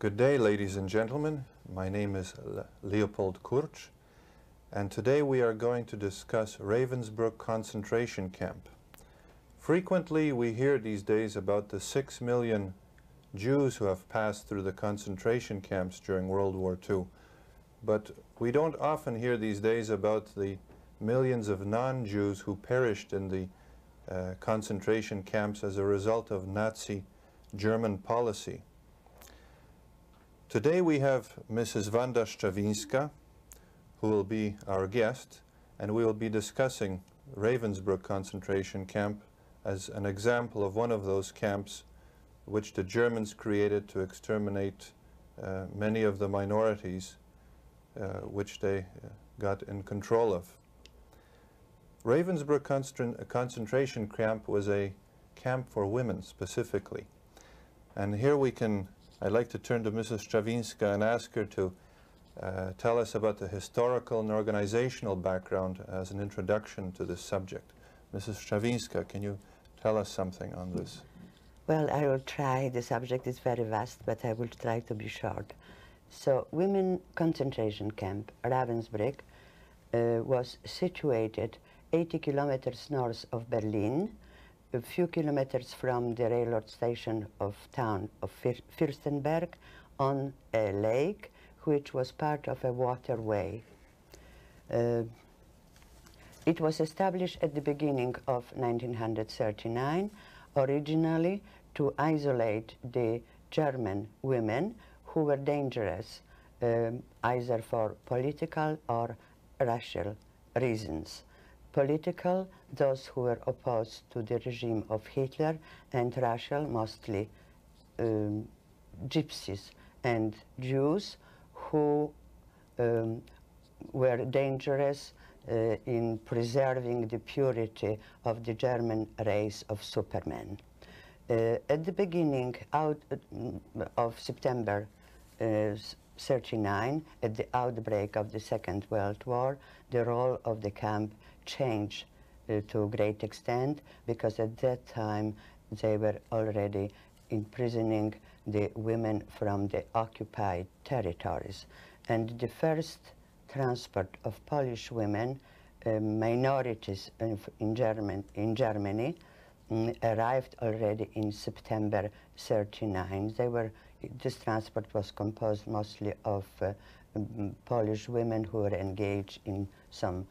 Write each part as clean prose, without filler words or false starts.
Good day, ladies and gentlemen. My name is Leonard Kurcz, and today we are going to discuss Ravensbruck concentration camp. Frequently we hear these days about the 6 million Jews who have passed through the concentration camps during World War II, but we don't often hear these days about the millions of non-Jews who perished in the concentration camps as a result of Nazi German policy. Today we have Mrs. Wanda Szczawińska, who will be our guest, and we will be discussing Ravensbruck concentration camp as an example of one of those camps which the Germans created to exterminate many of the minorities which they got in control of. Ravensbruck concentration camp was a camp for women specifically, and here I'd like to turn to Mrs. Szczawińska and ask her to tell us about the historical and organizational background as an introduction to this subject. Mrs. Szczawińska, can you tell us something on this? Well, I will try. The subject is very vast, but I will try to be short. So, women concentration camp Ravensbruck was situated 80 kilometers north of Berlin, a few kilometers from the railroad station of town of Fürstenberg, on a lake which was part of a waterway. It was established at the beginning of 1939, originally to isolate the German women who were dangerous, either for political or racial reasons. Political, those who were opposed to the regime of Hitler, and racial, mostly gypsies and Jews who were dangerous in preserving the purity of the German race of supermen. At the beginning of September 1939, at the outbreak of the Second World War, the role of the camp changed to a great extent, because at that time they were already imprisoning the women from the occupied territories. And the first transport of Polish women, minorities in Germany, arrived already in September 1939. This transport was composed mostly of Polish women who were engaged in some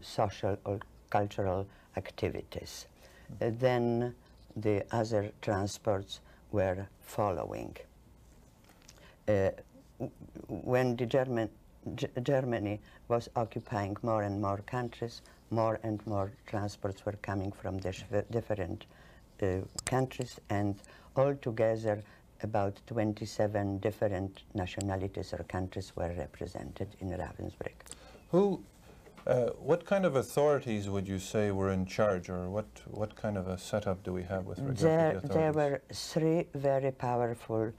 social or cultural activities. Then the other transports were following. When Germany was occupying more and more countries, more and more transports were coming from the different countries, and altogether about 27 different nationalities or countries were represented in Ravensbruck. What kind of authorities would you say were in charge, or what kind of a setup do we have with regard to the authorities? There were three very powerful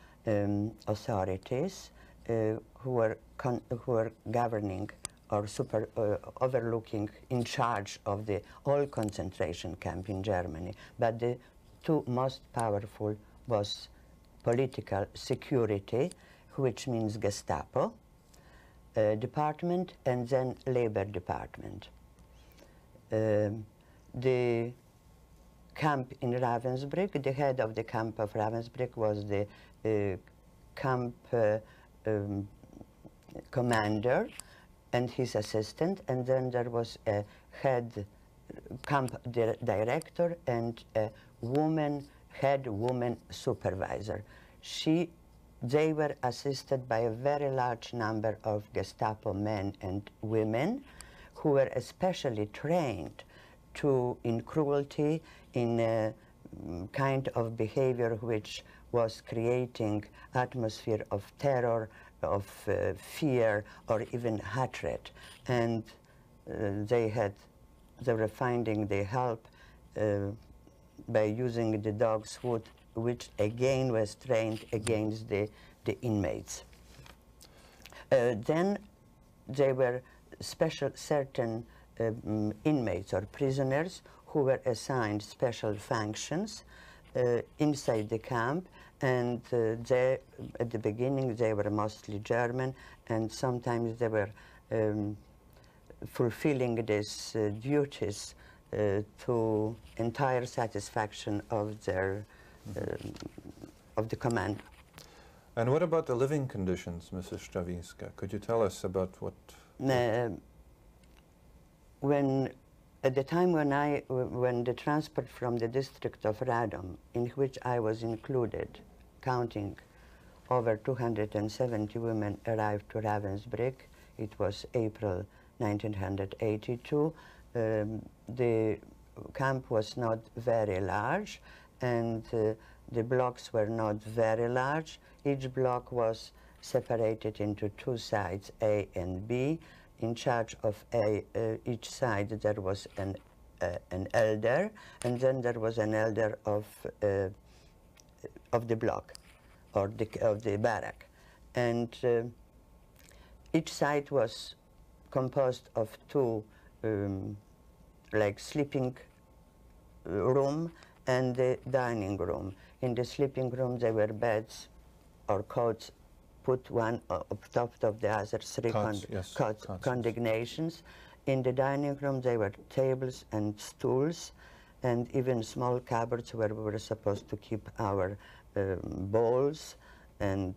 authorities who were governing or overlooking, in charge of the all concentration camp in Germany. But the two most powerful was political security, which means Gestapo department, and then labor department. The camp in Ravensbruck, the head of the camp of Ravensbruck was the camp commander and his assistant, and then there was a head camp director and a head woman supervisor. They were assisted by a very large number of Gestapo men and women who were especially trained in cruelty, in a kind of behavior which was creating atmosphere of terror, of fear, or even hatred. And they were finding the help by using the dog's food, which again was trained against the inmates. Then there were certain inmates or prisoners who were assigned special functions inside the camp, And they, at the beginning, they were mostly German, and sometimes they were fulfilling these duties to entire satisfaction of their of the command. And what about the living conditions, Mrs. Szczawińska? Could you tell us about what? At the time when the transport from the district of Radom, in which I was included, counting over 270 women, arrived to Ravensbruck, it was April 1982. The camp was not very large, and the blocks were not very large. Each block was separated into two sides, A and B. In charge of each side there was an elder, and then there was an elder of the block, or of the barrack. And each side was composed of two like sleeping room and the dining room. In the sleeping room there were beds or cots, put one on top of the other, three condignations. In the dining room there were tables and stools, and even small cupboards where we were supposed to keep our bowls and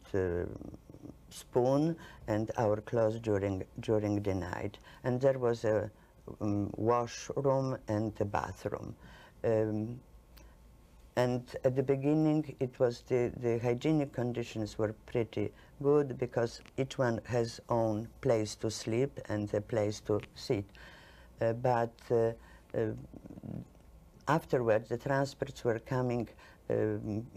spoon and our clothes during the night. And there was a washroom and a bathroom. And at the beginning, it was the hygienic conditions were pretty good because each one has own place to sleep and a place to sit. But afterwards, the transports were coming in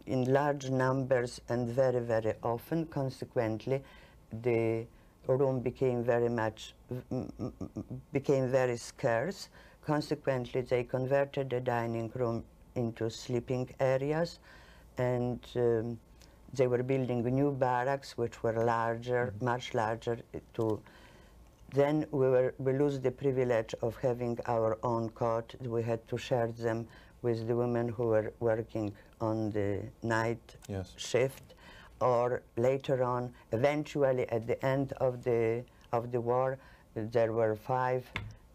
large numbers and very, very often. Consequently, the room became very scarce. Consequently, they converted the dining room into sleeping areas, and they were building new barracks which were larger, much larger. Then we lose the privilege of having our own cot. We had to share them with the women who were working on the night shift, or later on, eventually at the end of the war, there were 5,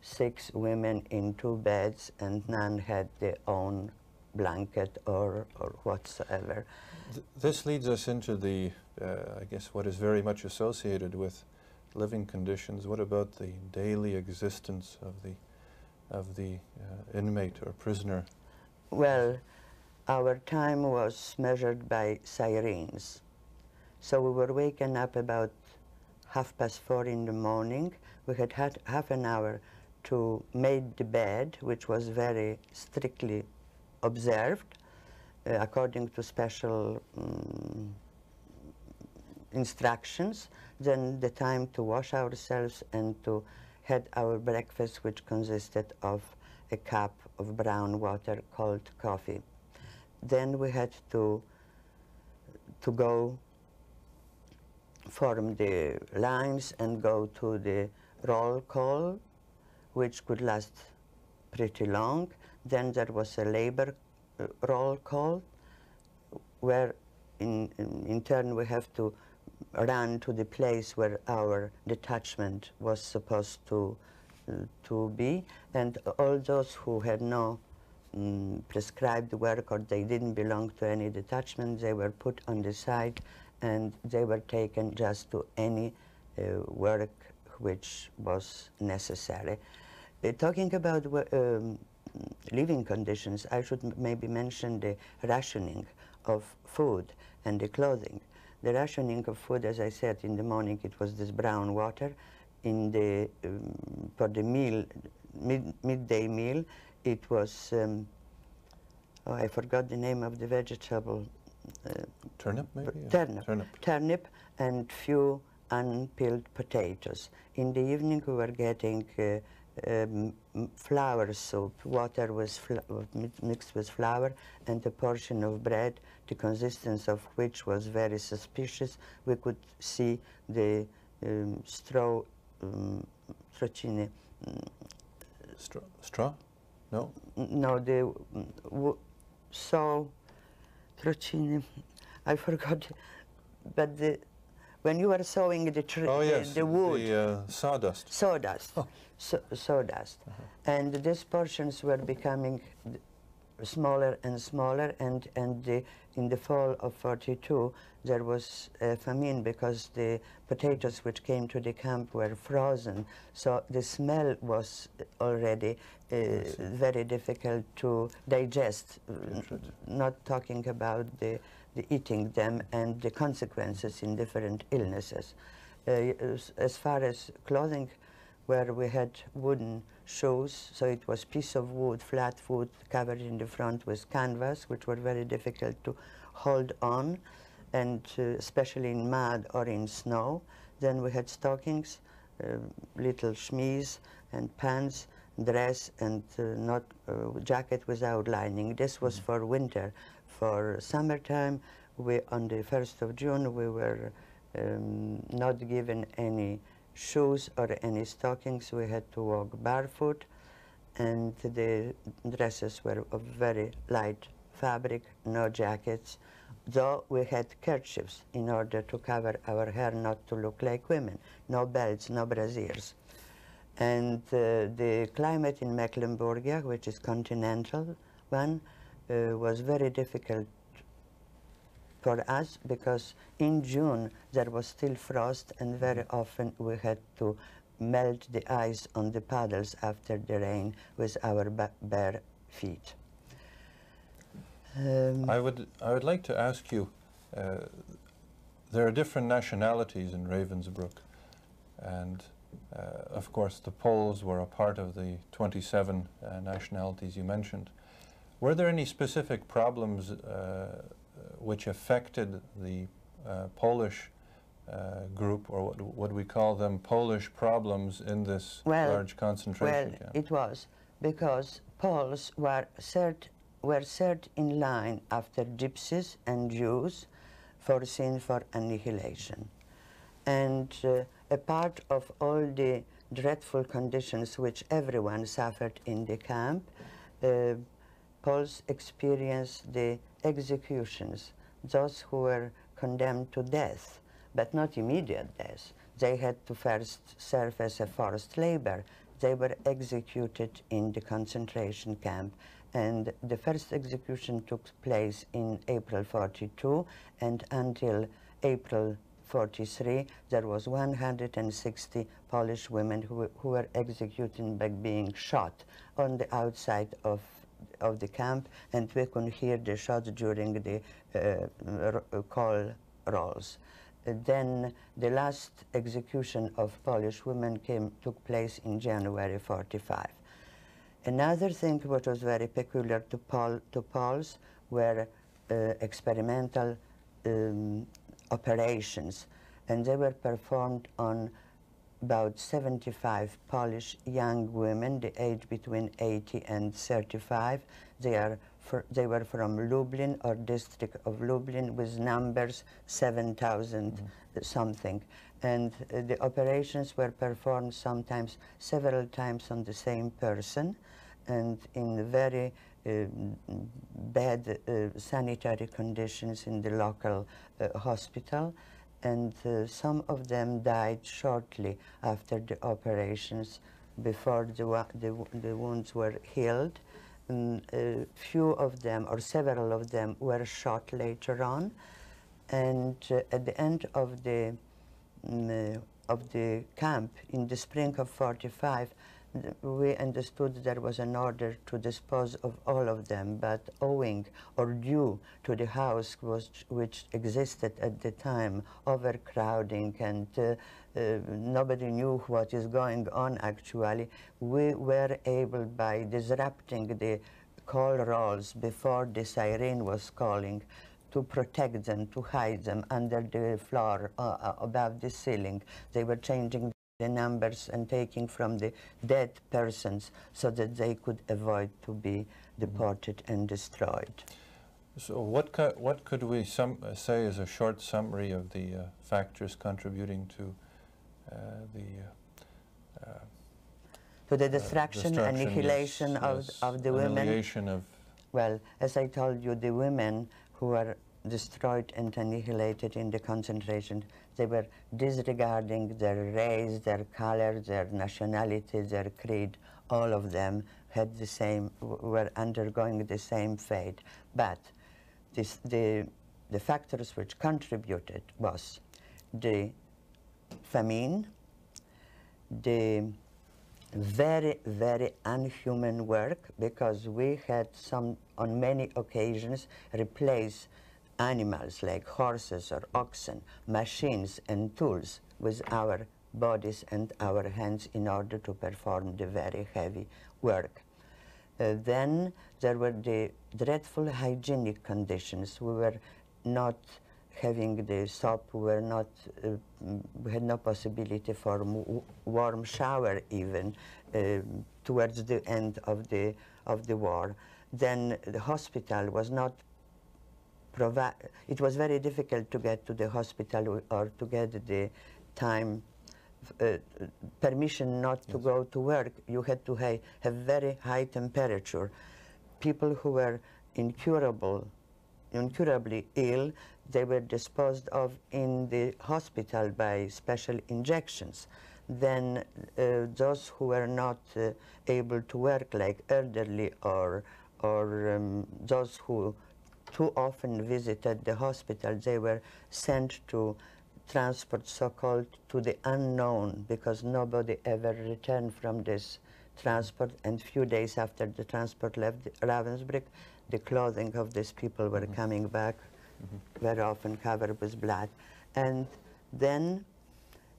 6 women in 2 beds, and none had their own blanket or whatsoever. This leads us into the, I guess, what is very much associated with living conditions. What about the daily existence of the inmate or prisoner? Well, our time was measured by sirens. So we were waken up about 4:30 in the morning. We had half an hour to make the bed, which was very strictly observed according to special instructions. Then the time to wash ourselves and to have our breakfast, which consisted of a cup of brown water called coffee. Then we had to go form the lines and go to the roll call, which could last pretty long. Then there was a labor roll call, where in turn we have to run to the place where our detachment was supposed to be, and all those who had no prescribed work or they didn't belong to any detachment, they were put on the side and they were taken just to any work which was necessary. Talking about living conditions, I should maybe mention the rationing of food and the clothing. The rationing of food, as I said, in the morning it was this brown water. In the for the meal, midday meal, it was oh, I forgot the name of the vegetable. Turnip, maybe? Turnip and few unpeeled potatoes. In the evening we were getting flour soup, water was mixed with flour, and a portion of bread, the consistence of which was very suspicious. We could see the straw. Straw? No? No, so Trocini. I forgot, but when you were sewing the tree, oh, yes, the wood, the sawdust. Sawdust, sawdust, and these portions were becoming smaller and smaller, and in the fall of 42 there was a famine because the potatoes which came to the camp were frozen, so the smell was already very difficult to digest, not talking about the eating them and the consequences in different illnesses. As far as clothing, where we had wooden shoes, so it was piece of wood, flat wood, covered in the front with canvas, which were very difficult to hold on, and especially in mud or in snow. Then we had stockings, little chemise and pants, dress, and not jacket without lining. This was for winter. For summertime, on the 1st of June, we were not given any shoes or any stockings. We had to walk barefoot, and the dresses were of very light fabric, no jackets, though we had kerchiefs in order to cover our hair, not to look like women. No belts, no brassiers. And the climate in Mecklenburgia, which is continental one, was very difficult for us because in June there was still frost, and very often we had to melt the ice on the paddles after the rain with our bare feet. I would like to ask you, there are different nationalities in Ravensbruck, and of course the Poles were a part of the 27 nationalities you mentioned. Were there any specific problems which affected the Polish group, or what we call them Polish problems in this large concentration camp? Well, it was because Poles were set in line after gypsies and Jews foreseen for annihilation. And a part of all the dreadful conditions which everyone suffered in the camp, Poles experienced the executions, those who were condemned to death, but not immediate death. They had to first serve as a forced labor. They were executed in the concentration camp, and the first execution took place in April 42, and until April 43 there was 160 Polish women who were executed by being shot on the outside of the camp, and we could hear the shots during the call rolls. Then the last execution of Polish women took place in January 45. Another thing which was very peculiar to Poles were experimental operations, and they were performed on about 75 Polish young women, the age between 80 and 35. They were from Lublin, or district of Lublin, with numbers 7,000 something. And the operations were performed sometimes several times on the same person, and in very bad sanitary conditions in the local hospital. And some of them died shortly after the operations, before the wounds were healed. Few of them, or several of them, were shot later on. And at the end of the camp, in the spring of 45, we understood there was an order to dispose of all of them, but owing or due to the house which existed at the time, overcrowding, and nobody knew what is going on actually, we were able, by disrupting the call rolls before the siren was calling, to protect them, to hide them under the floor, above the ceiling. They were changing the numbers and taking from the dead persons so that they could avoid to be deported and destroyed. So what could we say as a short summary of the factors contributing to the destruction, annihilation of the women? Annihilation of... Well, as I told you, the women who were destroyed and annihilated in the concentration. They were disregarding their race, their color, their nationality, their creed. All of them had the same, were undergoing the same fate. But the factors which contributed was the famine, the very, very unhuman work, because we had on many occasions, replace animals like horses or oxen, machines and tools with our bodies and our hands in order to perform the very heavy work. Then there were the dreadful hygienic conditions. We were not having the soap, we had no possibility for warm shower even towards the end of the war. Then the hospital was not it was very difficult to get to the hospital or to get the time permission not to go to work. You had to have very high temperature. People who were incurably ill, they were disposed of in the hospital by special injections. Then those who were not able to work, like elderly or those who too often visited the hospital, they were sent to transport, so-called to the unknown, because nobody ever returned from this transport. And few days after the transport left Ravensbruck, the clothing of these people were coming back, very often covered with blood. And then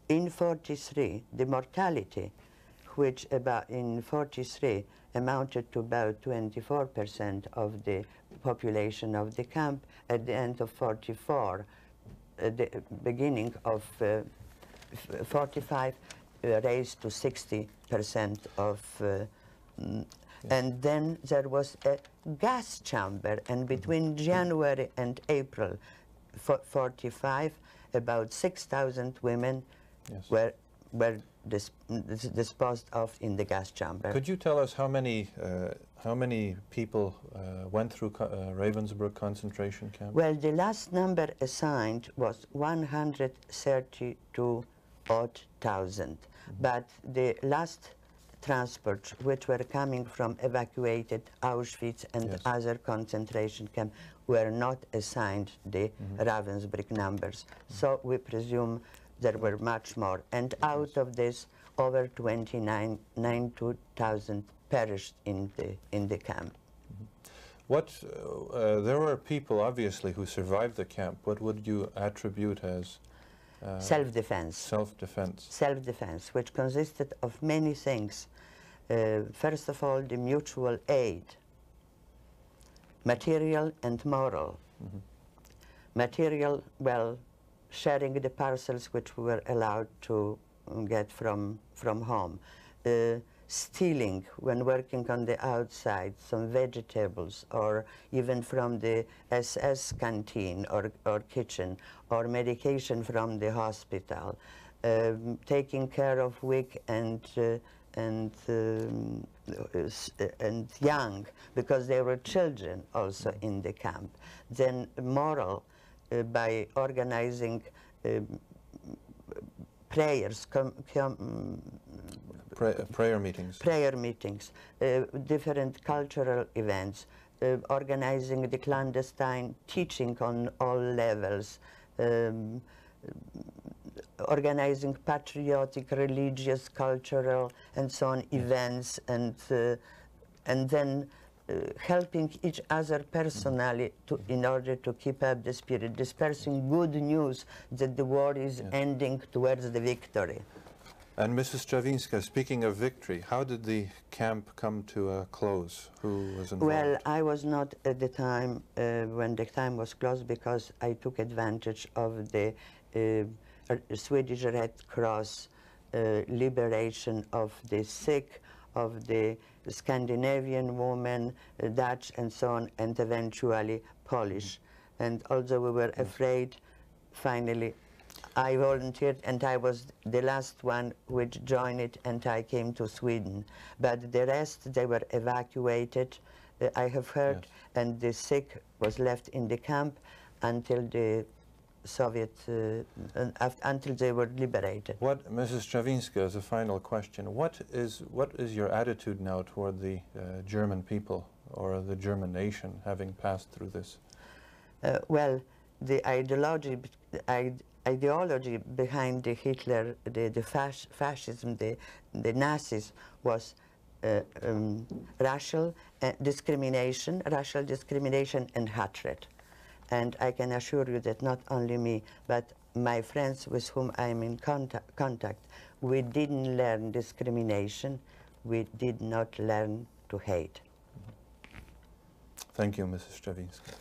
in 43, the mortality, which in 43 amounted to about 24% of the population of the camp, at the end of 44, the beginning of 45, raised to 60% of, and then there was a gas chamber, and between January and April 45, about 6,000 women were disposed of in the gas chamber. Could you tell us how many people went through Ravensbruck concentration camp? Well, the last number assigned was 132,000, but the last transports which were coming from evacuated Auschwitz and other concentration camps were not assigned the Ravensbruck numbers. So we presume there were much more. And out of this, over 92,000 perished in the camp. There were people, obviously, who survived the camp. What would you attribute as self-defense. Self-defense. Self-defense, which consisted of many things. First of all, the mutual aid, material and moral. Material, well, sharing the parcels which we were allowed to get from home. Stealing, when working on the outside, some vegetables, or even from the SS canteen or kitchen, or medication from the hospital. Taking care of weak and young, because there were children also in the camp. Then moral, by organizing prayers, prayer meetings. Prayer meetings, different cultural events, organizing the clandestine teaching on all levels, organizing patriotic, religious, cultural, and so on events, and then helping each other personally in order to keep up the spirit, dispersing good news that the war is ending towards the victory. And Mrs. Szczawińska, speaking of victory, how did the camp come to a close? Who was involved? Well, I was not at the time when the time was closed, because I took advantage of the Swedish Red Cross liberation of the sick, of the Scandinavian women, Dutch and so on, and eventually Polish. And although we were afraid, finally I volunteered, and I was the last one which joined it, and I came to Sweden. But the rest, they were evacuated, I have heard, Yes. and the sick was left in the camp until the Soviet, until they were liberated. What, Mrs. Szczawińska, as a final question, what is your attitude now toward the German people or the German nation having passed through this? Well, the ideology behind the Hitler, the fascism, the Nazis was racial discrimination and hatred. And I can assure you that not only me, but my friends with whom I'm in contact, we didn't learn discrimination, we did not learn to hate. Thank you, Mrs. Szczawińska.